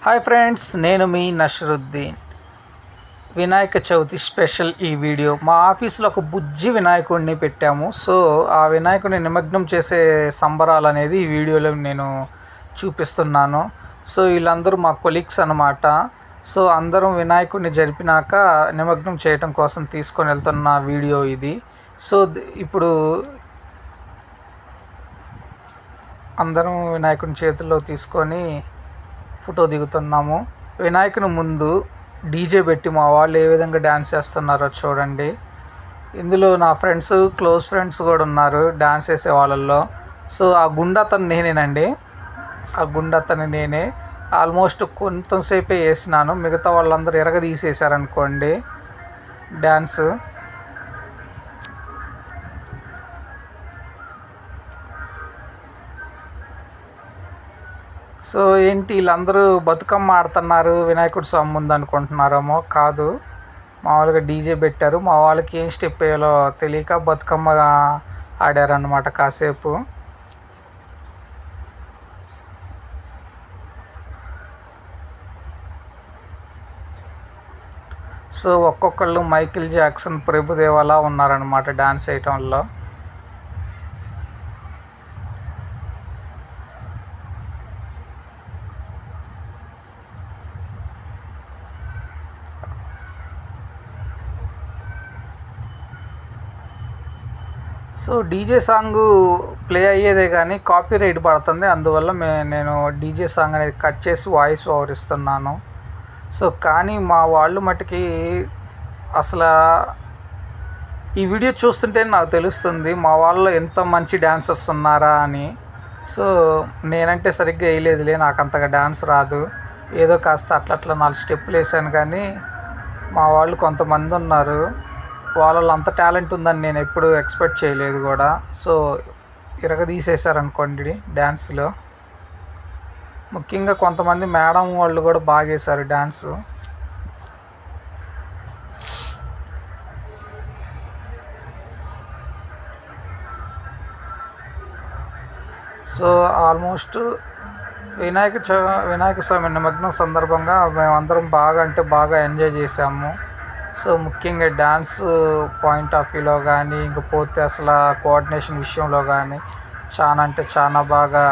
Hi friends, నేను మీ Nasaruddin. Vinayaka Chavithi special ఈ video. మా ఆఫీస్లో ఒక బుజ్జి వినాయకుడిని పెట్టాము. సో ఆ వినాయకుడిని నిమగ్నం చేసే సంబరాలు అనేది ఈ వీడియోలో నేను చూపిస్తున్నాను. సో వీళ్ళందరూ మా కొలీగ్స్ అన్నమాట. సో అందరం వినాయకుడిని జరిపినాక నిమగ్నం చేయడం కోసం తీసుకొని వెళ్తున్న వీడియో ఇది. సో ఇప్పుడు అందరం వినాయకుడిని చేతుల్లో తీసుకొని ఫోటో దిగుతున్నాము. వినాయకుని ముందు డీజే పెట్టి మా వాళ్ళు ఏ విధంగా డ్యాన్స్ చేస్తున్నారో చూడండి. ఇందులో నా ఫ్రెండ్స్, క్లోజ్ ఫ్రెండ్స్ కూడా ఉన్నారు డ్యాన్స్ చేసే వాళ్ళల్లో. సో ఆ గుండతను నేనేనండి. ఆ గుండతని నేనే. ఆల్మోస్ట్ కొంతసేపే వేసినాను, మిగతా వాళ్ళందరూ ఎరగదీసేసారనుకోండి డ్యాన్స్. సో ఏంటి వీళ్ళందరూ బతుకమ్మ ఆడుతున్నారు వినాయకుడి స్వామి ముందు అనుకుంటున్నారేమో. కాదు, మామూలుగా డీజే పెట్టారు. మా వాళ్ళకి ఏం స్టెప్ వేయాలో తెలియక బతుకమ్మ ఆడారన్నమాట కాసేపు. సో ఒక్కొక్కళ్ళు మైకిల్ జాక్సన్, ప్రభుదేవలా ఉన్నారనమాట డ్యాన్స్ వేయటంలో. సో డీజే సాంగ్ ప్లే అయ్యేదే కానీ కాపీ రైట్ పడుతుంది. అందువల్ల నేను డీజే సాంగ్ అనేది కట్ చేసి వాయిస్ ఓవర్ ఇస్తున్నాను. సో కానీ మా వాళ్ళు మటుకి అసలు ఈ వీడియో చూస్తుంటే నాకు తెలుస్తుంది మా వాళ్ళు ఎంత మంచి డ్యాన్సర్స్ ఉన్నారా అని. సో నేనంటే సరిగ్గా వేయలేదులే, నాకు అంతగా డ్యాన్స్ రాదు. ఏదో కాస్త అట్లా 4 స్టెప్పులు వేసాను. కానీ మా వాళ్ళు కొంతమంది ఉన్నారు, వాళ్ళలో అంత టాలెంట్ ఉందని నేను ఎప్పుడు ఎక్స్పెక్ట్ చేయలేదు కూడా. సో ఇరగదీసేశారనుకోండి డ్యాన్స్లో. ముఖ్యంగా కొంతమంది మేడం వాళ్ళు కూడా బాగా వేశారు డ్యాన్స్. సో ఆల్మోస్ట్ వినాయక స్వామి నిమగ్నం సందర్భంగా మేమందరం బాగా అంటే బాగా ఎంజాయ్ చేసాము. సో ముఖ్యంగా డ్యాన్స్ పాయింట్ ఆఫ్ వ్యూలో కానీ, ఇంకపోతే అసలు కోఆర్డినేషన్ విషయంలో కానీ చాలా అంటే చాలా బాగా